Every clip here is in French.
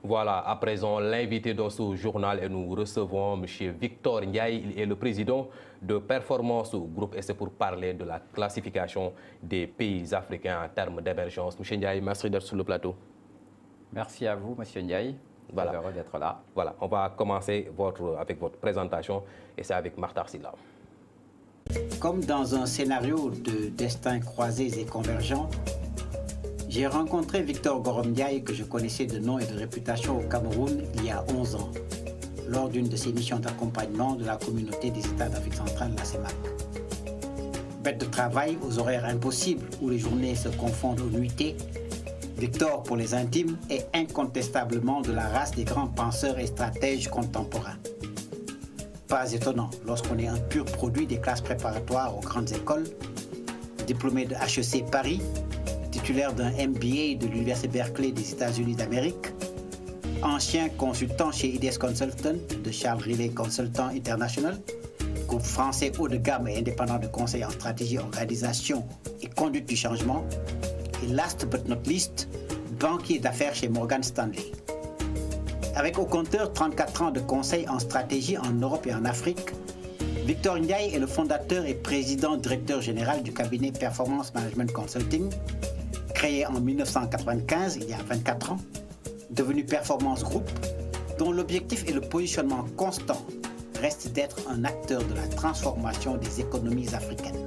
Voilà, à présent, l'invité dans ce journal et nous recevons M. Victor Ndiaye. Il est le président de Performance Group et c'est pour parler de la classification des pays africains en termes d'émergence. M. Ndiaye, merci d'être sur le plateau. Merci à vous, M. Ndiaye. Voilà. Heureux d'être là. Voilà, on va commencer avec votre présentation et c'est avec Martha Silla. Comme dans un scénario de destins croisés et convergents, j'ai rencontré Victor Gorom Ndiaye, que je connaissais de nom et de réputation au Cameroun il y a 11 ans, lors d'une de ses missions d'accompagnement de la communauté des États d'Afrique centrale, la CEMAC. Bête de travail aux horaires impossibles où les journées se confondent aux nuitées, Victor, pour les intimes, est incontestablement de la race des grands penseurs et stratèges contemporains. Pas étonnant lorsqu'on est un pur produit des classes préparatoires aux grandes écoles, diplômé de HEC Paris, titulaire d'un MBA de l'Université Berkeley des États-Unis d'Amérique, ancien consultant chez IDES Consultant de Charles Riley Consultant International, groupe français haut de gamme et indépendant de conseil en stratégie, organisation et conduite du changement, et last but not least, banquier d'affaires chez Morgan Stanley. Avec au compteur 34 ans de conseil en stratégie en Europe et en Afrique, Victor Ndiaye est le fondateur et président directeur général du cabinet Performance Management Consulting, créé en 1995, il y a 24 ans, devenu Performance Group, dont l'objectif et le positionnement constant reste d'être un acteur de la transformation des économies africaines.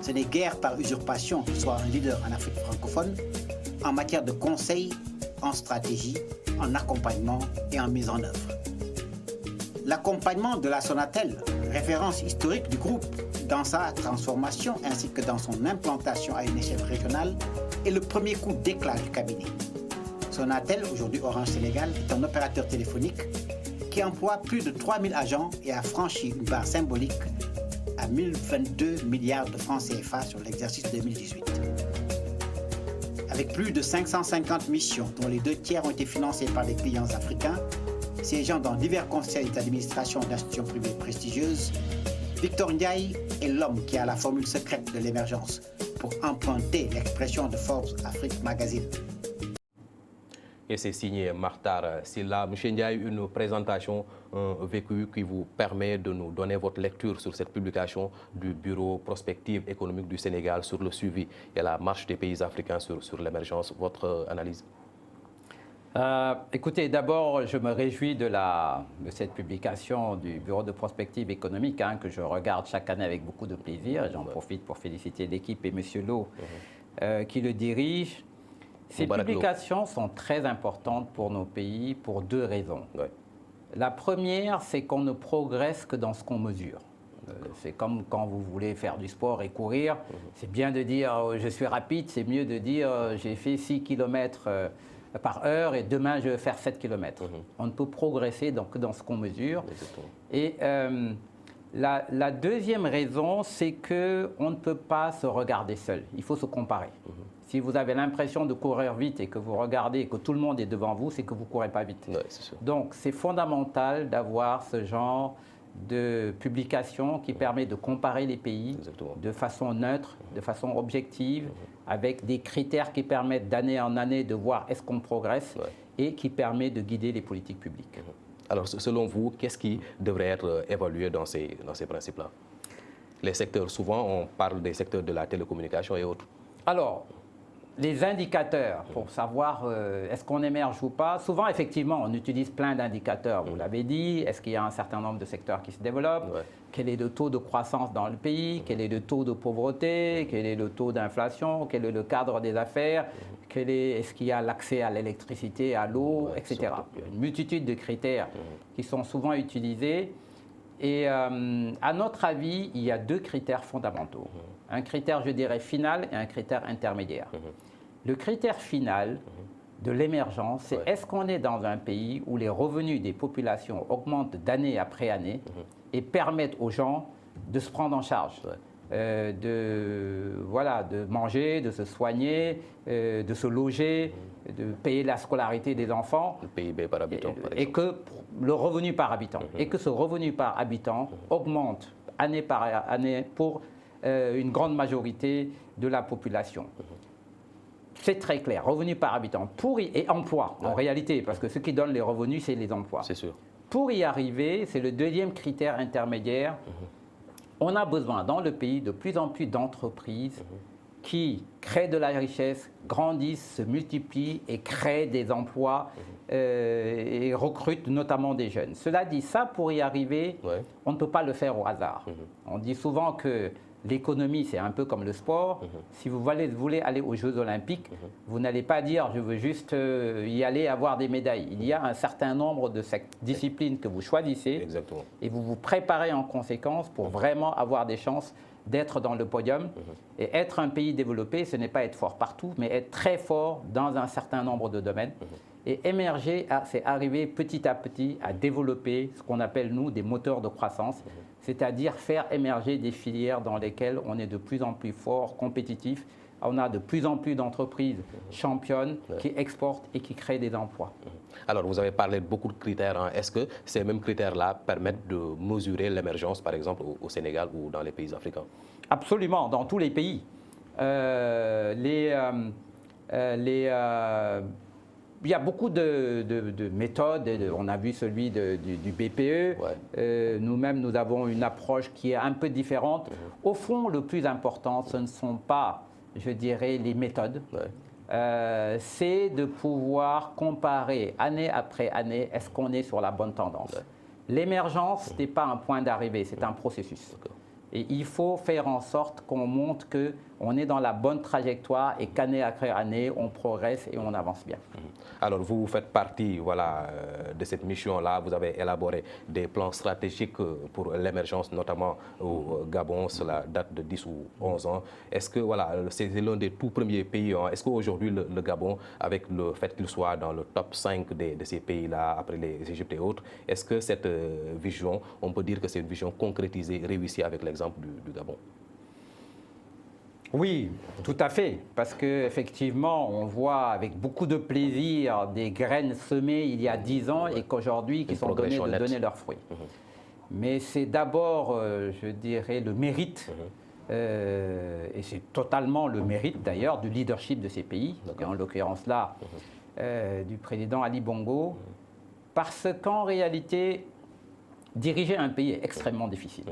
Ce n'est guère par usurpation qu'il soit un leader en Afrique francophone en matière de conseil, en stratégie, en accompagnement et en mise en œuvre. L'accompagnement de la Sonatel, référence historique du groupe dans sa transformation ainsi que dans son implantation à une échelle régionale, est le premier coup d'éclat du cabinet. Sonatel, aujourd'hui Orange Sénégal, est un opérateur téléphonique qui emploie plus de 3000 agents et a franchi une barre symbolique à 1022 milliards de francs CFA sur l'exercice 2018. Avec plus de 550 missions, dont les 2 tiers ont été financées par des clients africains, siégeant dans divers conseils d'administration d'institutions privées prestigieuses, Victor Ndiaye est l'homme qui a la formule secrète de l'émergence, pour emprunter l'expression de Forbes Afrique Magazine. Et c'est signé Martha Silla. M. Ndiaye, une présentation vécue qui vous permet de nous donner votre lecture sur cette publication du Bureau prospective économique du Sénégal sur le suivi et la marche des pays africains sur l'émergence. Votre analyse? Écoutez, d'abord, je me réjouis de cette publication du Bureau de prospective économique que je regarde chaque année avec beaucoup de plaisir. J'en profite pour féliciter l'équipe et M. Lo qui le dirige. Ces publications sont très importantes pour nos pays pour 2 raisons. La première, c'est qu'on ne progresse que dans ce qu'on mesure. C'est comme quand vous voulez faire du sport et courir. C'est bien de dire je suis rapide, c'est mieux de dire j'ai fait 6 km par heure et demain je vais faire 7 km. On ne peut progresser que dans ce qu'on mesure. Et la deuxième raison, c'est qu'on ne peut pas se regarder seul. Il faut se comparer. Si vous avez l'impression de courir vite et que vous regardez et que tout le monde est devant vous, c'est que vous ne courez pas vite. Donc c'est fondamental d'avoir ce genre de publication qui permet de comparer les pays de façon neutre, de façon objective, avec des critères qui permettent d'année en année de voir est-ce qu'on progresse et qui permet de guider les politiques publiques. Alors, selon vous, qu'est-ce qui devrait être évalué dans ces principes-là? Les secteurs, souvent, on parle des secteurs de la télécommunication et autres. Alors, les indicateurs pour savoir est-ce qu'on émerge ou pas, souvent, effectivement, on utilise plein d'indicateurs, vous l'avez dit. Est-ce qu'il y a un certain nombre de secteurs qui se développent? Quel est le taux de croissance dans le pays? Quel est le taux de pauvreté? Quel est le taux d'inflation? Quel est le cadre des affaires? Est-ce qu'il y a l'accès à l'électricité, à l'eau, etc. Il y a une multitude de critères qui sont souvent utilisés. Et à notre avis, il y a 2 critères fondamentaux. Un critère, je dirais, final et un critère intermédiaire. Le critère final de l'émergence, c'est est-ce qu'on est dans un pays où les revenus des populations augmentent d'année après année et permettent aux gens de se prendre en charge, de manger, de se soigner, de se loger, de payer la scolarité des enfants. Le PIB par habitant, par exemple. Et que le revenu par habitant. Et que ce revenu par habitant augmente année par année pour une grande majorité de la population. C'est très clair, revenus par habitant et emploi en réalité, parce que ce qui donne les revenus, c'est les emplois. C'est sûr. Pour y arriver, c'est le deuxième critère intermédiaire. On a besoin dans le pays de plus en plus d'entreprises qui créent de la richesse, grandissent, se multiplient et créent des emplois et recrutent notamment des jeunes. Cela dit, ça pour y arriver, on ne peut pas le faire au hasard. On dit souvent que l'économie, c'est un peu comme le sport. Si vous voulez aller aux Jeux Olympiques, vous n'allez pas dire « je veux juste y aller avoir des médailles ». Il y a un certain nombre de disciplines que vous choisissez. Exactement. Et vous vous préparez en conséquence pour vraiment avoir des chances d'être dans le podium. Et être un pays développé, ce n'est pas être fort partout, mais être très fort dans un certain nombre de domaines. Et émerger, c'est arriver petit à petit à développer ce qu'on appelle, nous, des moteurs de croissance, c'est-à-dire faire émerger des filières dans lesquelles on est de plus en plus fort, compétitif. On a de plus en plus d'entreprises championnes qui exportent et qui créent des emplois. Alors, vous avez parlé de beaucoup de critères. Hein. Est-ce que ces mêmes critères-là permettent de mesurer l'émergence, par exemple, au Sénégal ou dans les pays africains? Absolument, dans tous les pays. Il y a beaucoup de méthodes. On a vu celui du BPE. Nous-mêmes, nous avons une approche qui est un peu différente. Au fond, le plus important, ce ne sont pas, je dirais, les méthodes. C'est de pouvoir comparer année après année, est-ce qu'on est sur la bonne tendance. L'émergence n'est pas un point d'arrivée, c'est un processus. Et il faut faire en sorte qu'on montre qu'on est dans la bonne trajectoire et qu'année après année, on progresse et on avance bien. Alors, vous faites partie de cette mission-là. Vous avez élaboré des plans stratégiques pour l'émergence, notamment au Gabon. Cela date de 10 ou 11 ans. Est-ce que c'est l'un des tout premiers pays? Est-ce qu'aujourd'hui, le Gabon, avec le fait qu'il soit dans le top 5 de ces pays-là, après les Égyptes et autres, est-ce que cette vision, on peut dire que c'est une vision concrétisée, réussie avec l'exemple du Gabon? Oui, tout à fait, parce qu'effectivement, on voit avec beaucoup de plaisir des graines semées il y a 10 ans et qu'aujourd'hui, qui sont données de donner leurs fruits. Mais c'est d'abord, je dirais, le mérite, et c'est totalement le mérite d'ailleurs du leadership de ces pays, et en l'occurrence là, du président Ali Bongo, parce qu'en réalité, diriger un pays est extrêmement difficile.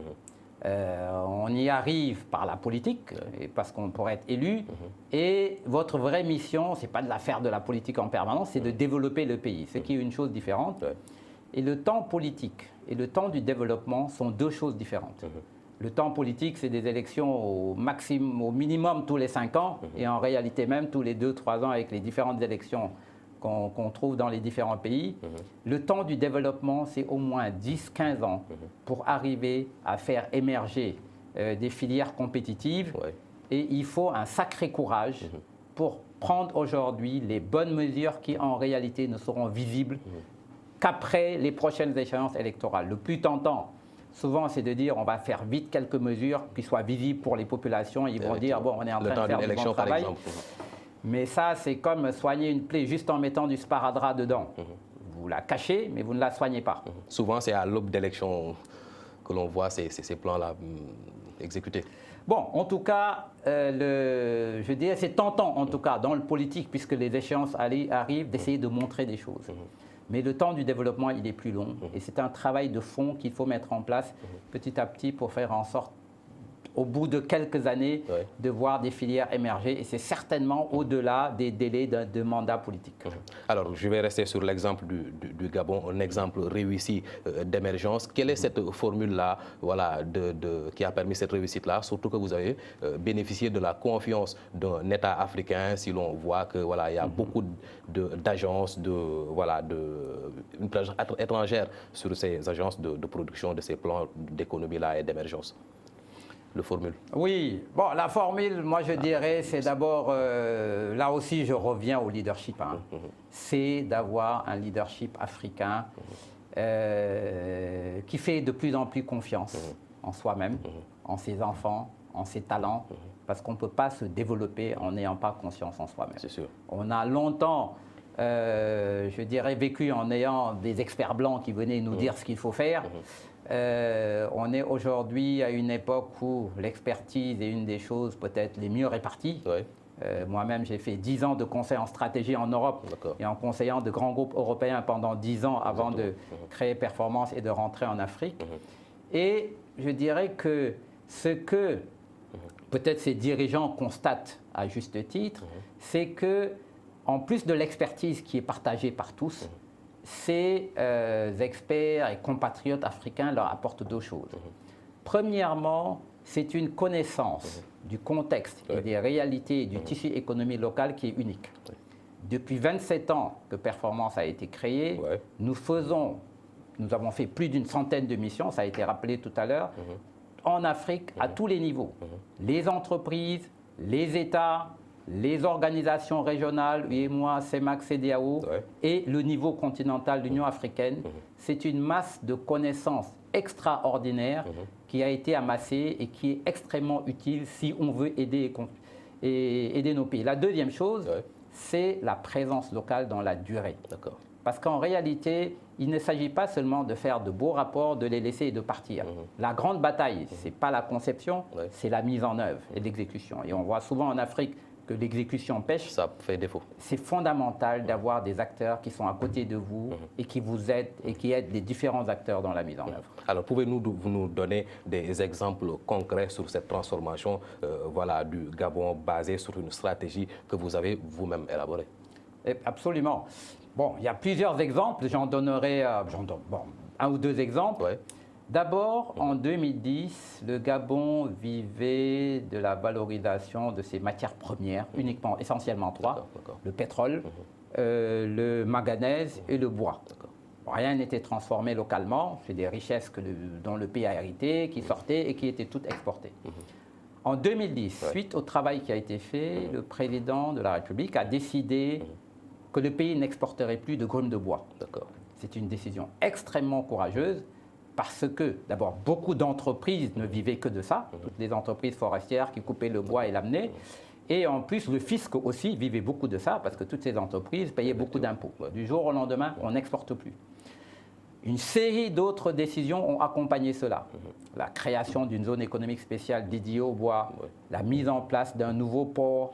On y arrive par la politique, parce qu'on pourrait être élu, et votre vraie mission, ce n'est pas de la faire de la politique en permanence, c'est de développer le pays, ce qui est une chose différente. Et le temps politique et le temps du développement sont deux choses différentes. Le temps politique, c'est des élections au minimum tous les 5 ans, et en réalité même tous les 2-3 ans avec les différentes élections qu'on trouve dans les différents pays. Le temps du développement, c'est au moins 10-15 ans pour arriver à faire émerger des filières compétitives. Et il faut un sacré courage pour prendre aujourd'hui les bonnes mesures qui, en réalité, ne seront visibles qu'après les prochaines échéances électorales. Le plus tentant, souvent, c'est de dire on va faire vite quelques mesures qui soient visibles pour les populations. Ils vont dire, bon, on est en train de faire du bon travail. Mais ça, c'est comme soigner une plaie juste en mettant du sparadrap dedans. Vous la cachez, mais vous ne la soignez pas. Souvent, c'est à l'aube d'élection que l'on voit ces plans-là exécutés. Bon, en tout cas, je dirais, c'est tentant, en tout cas, dans le politique, puisque les échéances arrivent, d'essayer de montrer des choses. Mais le temps du développement, il est plus long. Et c'est un travail de fond qu'il faut mettre en place petit à petit pour faire en sorte, au bout de quelques années, de voir des filières émerger. Et c'est certainement au-delà des délais de mandat politique. Alors, je vais rester sur l'exemple du Gabon, un exemple réussi d'émergence. Quelle est cette formule-là qui a permis cette réussite-là? Surtout que vous avez bénéficié de la confiance d'un État africain, si l'on voit que il y a beaucoup d'agences, une plage étrangère sur ces agences de production de ces plans d'économie-là et d'émergence. Le formule. Oui, bon, la formule, moi je dirais, c'est d'abord, là aussi je reviens au leadership, c'est d'avoir un leadership africain qui fait de plus en plus confiance en soi-même, en ses enfants, en ses talents, parce qu'on ne peut pas se développer en n'ayant pas confiance en soi-même. C'est sûr. On a longtemps, je dirais, vécu en ayant des experts blancs qui venaient nous dire ce qu'il faut faire. On est aujourd'hui à une époque où l'expertise est une des choses peut-être les mieux réparties. Ouais. Moi-même, j'ai fait 10 ans de conseil en stratégie en Europe et en conseillant de grands groupes européens pendant 10 ans avant de créer Performance et de rentrer en Afrique. Et je dirais que ce que peut-être ces dirigeants constatent à juste titre, c'est que en plus de l'expertise qui est partagée par tous, ces experts et compatriotes africains leur apportent deux choses. Premièrement, c'est une connaissance du contexte et des réalités du tissu économique local qui est unique. Depuis 27 ans que Performance a été créée, nous avons fait plus d'une centaine de missions, ça a été rappelé tout à l'heure, en Afrique à tous les niveaux. Les entreprises, les États, les organisations régionales, UEMOA, CEMAC, CEDEAO, et le niveau continental de l'Union africaine. C'est une masse de connaissances extraordinaire qui a été amassée et qui est extrêmement utile si on veut aider nos pays. La deuxième chose, c'est la présence locale dans la durée. Parce qu'en réalité, il ne s'agit pas seulement de faire de beaux rapports, de les laisser et de partir. La grande bataille, ce n'est pas la conception, c'est la mise en œuvre et l'exécution. Et on voit souvent en Afrique que l'exécution pêche. Ça fait défaut. C'est fondamental d'avoir des acteurs qui sont à côté de vous et qui vous aident et qui aident les différents acteurs dans la mise en œuvre. Alors, pouvez-vous nous donner des exemples concrets sur cette transformation du Gabon basée sur une stratégie que vous avez vous-même élaborée? Absolument. Bon, il y a plusieurs exemples. J'en donnerai un ou deux exemples. D'abord, en 2010, le Gabon vivait de la valorisation de ses matières premières, uniquement, essentiellement trois, le pétrole, le manganèse et le bois. Rien n'était transformé localement, c'est des richesses dont le pays a hérité, qui sortaient et qui étaient toutes exportées. En 2010, suite au travail qui a été fait, le président de la République a décidé que le pays n'exporterait plus de grumes de bois. C'est une décision extrêmement courageuse. Parce que, d'abord, beaucoup d'entreprises ne vivaient que de ça, toutes les entreprises forestières qui coupaient le bois et l'amenaient. Et en plus, le fisc aussi vivait beaucoup de ça, parce que toutes ces entreprises payaient beaucoup d'impôts. Du jour au lendemain, on n'exporte plus. Une série d'autres décisions ont accompagné cela. La création d'une zone économique spéciale dédiée au bois, la mise en place d'un nouveau port,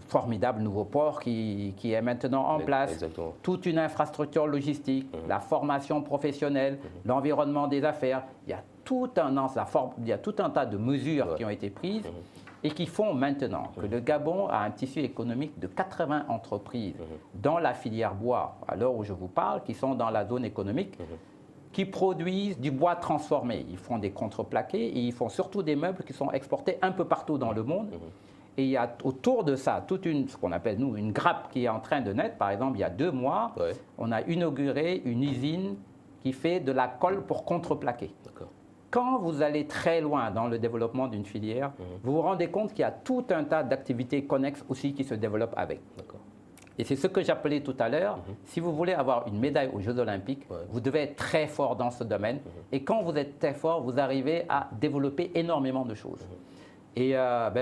formidable nouveau port qui est maintenant en place, toute une infrastructure logistique, la formation professionnelle, l'environnement des affaires. Il y a tout un tas de mesures qui ont été prises et qui font maintenant que le Gabon a un tissu économique de 80 entreprises dans la filière bois, à l'heure où je vous parle, qui sont dans la zone économique, qui produisent du bois transformé. Ils font des contreplaqués et ils font surtout des meubles qui sont exportés un peu partout dans le monde. Et il y a autour de ça ce qu'on appelle, nous, une grappe qui est en train de naître. Par exemple, il y a 2 mois, on a inauguré une usine qui fait de la colle pour contreplaquer. Quand vous allez très loin dans le développement d'une filière, vous vous rendez compte qu'il y a tout un tas d'activités connexes aussi qui se développent avec. Et c'est ce que j'appelais tout à l'heure, si vous voulez avoir une médaille aux Jeux Olympiques, vous devez être très fort dans ce domaine. Et quand vous êtes très fort, vous arrivez à développer énormément de choses. Et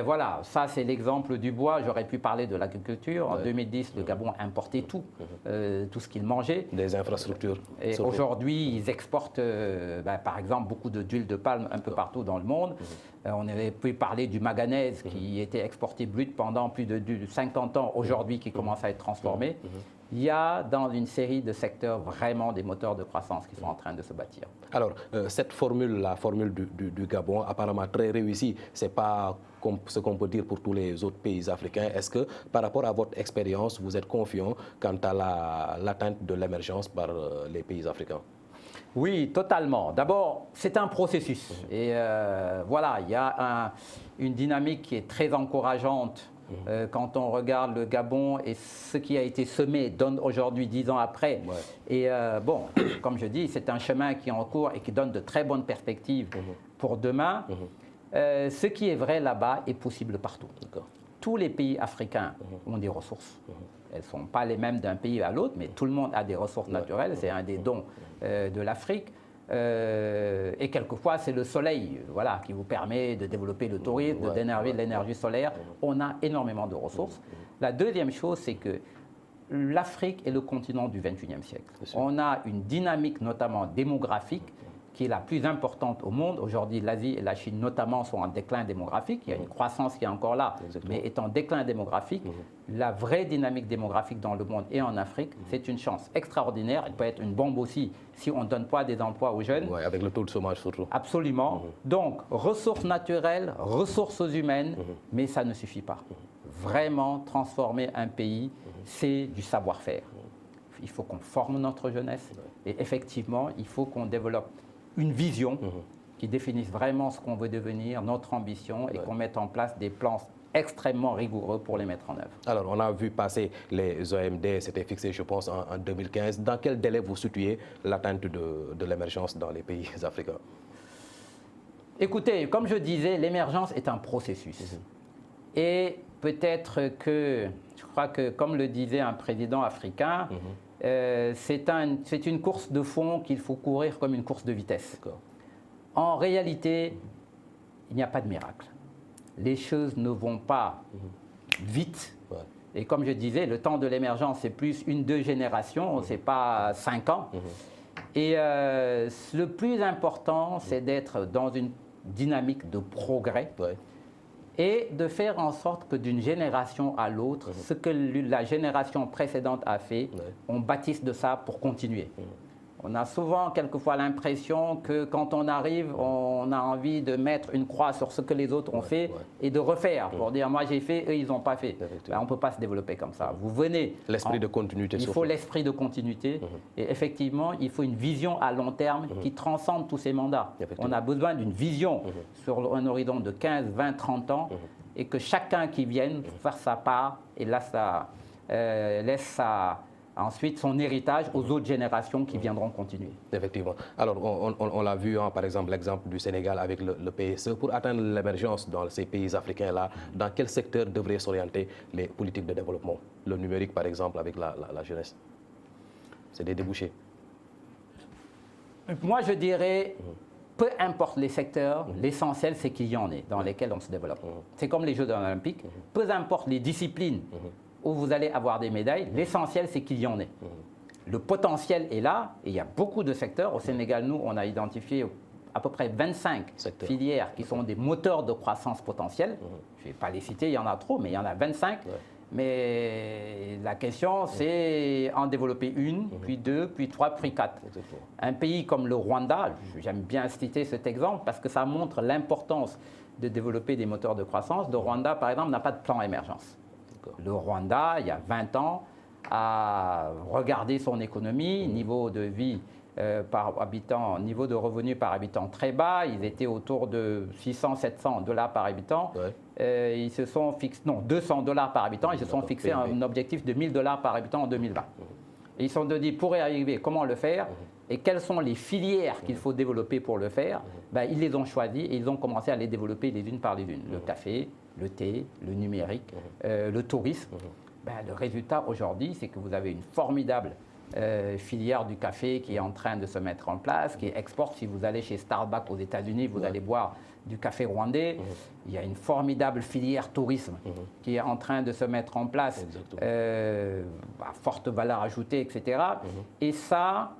voilà, ça c'est l'exemple du bois. J'aurais pu parler de l'agriculture. En 2010, le Gabon importait tout ce qu'il mangeait. Des infrastructures. Et aujourd'hui, ils exportent, par exemple, beaucoup d'huile de palme un peu partout dans le monde. On avait pu parler du manganèse qui était exporté brut pendant plus de 50 ans, aujourd'hui qui commence à être transformé. Il y a dans une série de secteurs vraiment des moteurs de croissance qui sont en train de se bâtir. Alors, cette formule, la formule du Gabon, apparemment très réussie, ce n'est pas ce qu'on peut dire pour tous les autres pays africains. Est-ce que, par rapport à votre expérience, vous êtes confiant quant à l'atteinte de l'émergence par les pays africains? Oui, totalement. D'abord, c'est un processus. Et voilà, il y a une dynamique qui est très encourageante. Quand on regarde le Gabon et ce qui a été semé donne aujourd'hui 10 ans après. Et comme je dis, c'est un chemin qui est en cours et qui donne de très bonnes perspectives pour demain. Ce qui est vrai là-bas est possible partout. Tous les pays africains ont des ressources. Elles ne sont pas les mêmes d'un pays à l'autre, mais tout le monde a des ressources naturelles. C'est un des dons de l'Afrique. Et quelquefois, c'est le soleil qui vous permet de développer le tourisme, d'énerver de l'énergie solaire. On a énormément de ressources. La deuxième chose, c'est que l'Afrique est le continent du XXIe siècle. On a une dynamique, notamment démographique, qui est la plus importante au monde. Aujourd'hui, l'Asie et la Chine notamment sont en déclin démographique. Il y a une croissance qui est encore là, mais est en déclin démographique. La vraie dynamique démographique dans le monde et en Afrique, c'est une chance extraordinaire. Elle peut être une bombe aussi si on ne donne pas des emplois aux jeunes. Ouais, avec le taux de chômage surtout. Absolument. Donc, ressources naturelles, ressources humaines, mais ça ne suffit pas. Vraiment, transformer un pays, c'est du savoir-faire. Il faut qu'on forme notre jeunesse et effectivement, il faut qu'on développe une vision qui définisse vraiment ce qu'on veut devenir, notre ambition, et qu'on mette en place des plans extrêmement rigoureux pour les mettre en œuvre. Alors, on a vu passer les OMD, c'était fixé, je pense, en 2015. Dans quel délai vous situez l'atteinte de l'émergence dans les pays africains? Écoutez, comme je disais, l'émergence est un processus. Et peut-être que, je crois que, comme le disait un président africain, c'est une course de fond qu'il faut courir comme une course de vitesse. En réalité, il n'y a pas de miracle. Les choses ne vont pas vite. Et comme je disais, le temps de l'émergence, c'est plus 1-2 générations, c'est pas 5 ans. Et le plus important, c'est d'être dans une dynamique de progrès et de faire en sorte que d'une génération à l'autre, ce que la génération précédente a fait, on bâtisse de ça pour continuer. On a souvent, quelquefois, l'impression que quand on arrive, on a envie de mettre une croix sur ce que les autres ont fait et de refaire pour dire, moi j'ai fait, eux ils n'ont pas fait. Ben, on ne peut pas se développer comme ça. Vous venez... L'esprit de continuité. Il faut l'esprit de continuité et effectivement, il faut une vision à long terme qui transcende tous ces mandats. On a besoin d'une vision sur un horizon de 15, 20, 30 ans et que chacun qui vienne faire sa part et là, ça laisse ensuite son héritage aux autres générations qui viendront continuer. Effectivement. Alors, on l'a vu, par exemple, l'exemple du Sénégal avec le PSE. Pour atteindre l'émergence dans ces pays africains-là, dans quel secteur devraient s'orienter les politiques de développement? Le numérique, par exemple, avec la jeunesse. C'est des débouchés. Moi, je dirais, peu importe les secteurs, l'essentiel, c'est qu'il y en ait dans lesquels on se développe. C'est comme les Jeux olympiques. Peu importe les disciplines où vous allez avoir des médailles, l'essentiel, c'est qu'il y en ait. Le potentiel est là, et il y a beaucoup de secteurs. Au Sénégal, nous, on a identifié à peu près 25 filières qui sont des moteurs de croissance potentielle. Je ne vais pas les citer, il y en a trop, mais il y en a 25. Mais la question, c'est en développer une, puis 2, puis 3, puis 4. Un pays comme le Rwanda, j'aime bien citer cet exemple parce que ça montre l'importance de développer des moteurs de croissance. Le Rwanda, par exemple, n'a pas de plan émergence. Le Rwanda, il y a 20 ans, a regardé son économie, niveau de vie par habitant, niveau de revenus par habitant très bas. Ils étaient autour de 600-700 $ par habitant. Ils se sont fixés, non, 200 $ par habitant. Ils se sont fixés un objectif de 1000 $ par habitant en 2020. Et ils se sont dit, pour y arriver, comment le faire et quelles sont les filières qu'il faut développer pour le faire. Ben, ils les ont choisies et ils ont commencé à les développer les unes par les unes. Le café, le thé, le numérique, le tourisme. Ben, le résultat aujourd'hui, c'est que vous avez une formidable filière du café qui est en train de se mettre en place, qui exporte. Si vous allez chez Starbucks aux États-Unis, vous allez boire du café rwandais. Il y a une formidable filière tourisme qui est en train de se mettre en place, à forte valeur ajoutée, etc. Et ça,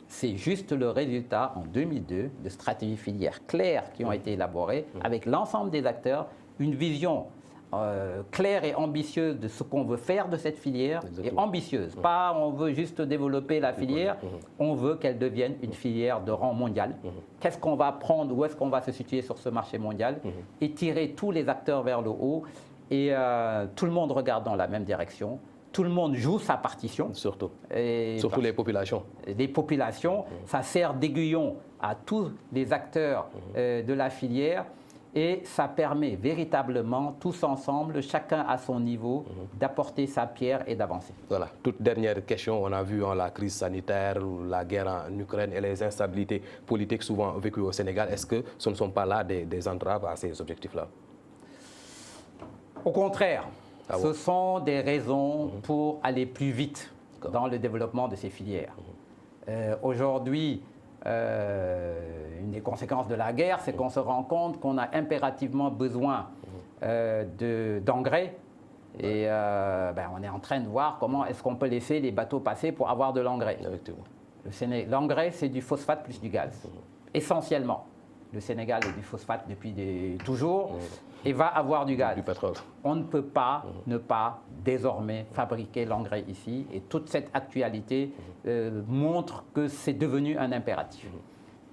c'est juste le résultat, en 2002, de stratégies filières claires qui ont été élaborées avec l'ensemble des acteurs, une vision claire et ambitieuse de ce qu'on veut faire de cette filière, et ambitieuse. Pas on veut juste développer la filière, on veut qu'elle devienne une filière de rang mondial. Qu'est-ce qu'on va prendre, où est-ce qu'on va se situer sur ce marché mondial et tirer tous les acteurs vers le haut et tout le monde regarde dans la même direction. Tout le monde joue sa partition. Surtout les populations. Les populations, ça sert d'aiguillon à tous les acteurs de la filière et ça permet véritablement, tous ensemble, chacun à son niveau, d'apporter sa pierre et d'avancer. Voilà. Toute dernière question, on a vu la crise sanitaire, la guerre en Ukraine et les instabilités politiques souvent vécues au Sénégal. Est-ce que ce ne sont pas là des entraves à ces objectifs-là? Au contraire. Ce sont des raisons pour aller plus vite dans le développement de ces filières. Aujourd'hui, une des conséquences de la guerre, c'est qu'on se rend compte qu'on a impérativement besoin d'engrais. Et on est en train de voir comment est-ce qu'on peut laisser les bateaux passer pour avoir de l'engrais. L'engrais, c'est du phosphate plus du gaz, essentiellement. Le Sénégal est du phosphate depuis toujours et va avoir du gaz. Du pétrole. On ne peut pas ne pas désormais fabriquer l'engrais ici et toute cette actualité montre que c'est devenu un impératif.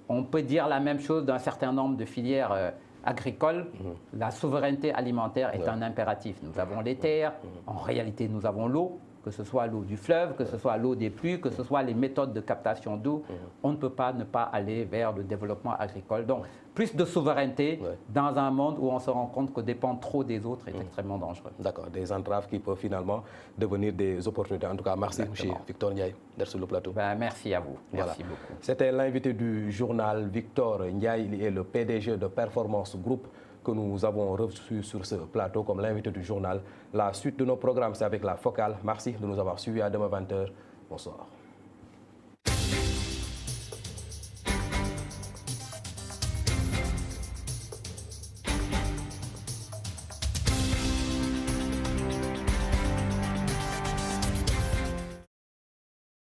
On peut dire la même chose d'un certain nombre de filières agricoles. La souveraineté alimentaire est un impératif. Nous avons les terres, en réalité nous avons l'eau, que ce soit l'eau du fleuve, que ce soit l'eau des pluies, que ce soit les méthodes de captation d'eau. On ne peut pas ne pas aller vers le développement agricole. Donc, plus de souveraineté dans un monde où on se rend compte que dépendre trop des autres est extrêmement dangereux. D'accord, des entraves qui peuvent finalement devenir des opportunités. En tout cas, merci, M. Victor Ndiaye, d'être sur le plateau. Merci à vous. Merci beaucoup. C'était l'invité du journal Victor Ndiaye. Il est le PDG de Performance Group que nous avons reçu sur ce plateau comme l'invité du journal. La suite de nos programmes, c'est avec la Focale. Merci de nous avoir suivis. À demain 20h. Bonsoir.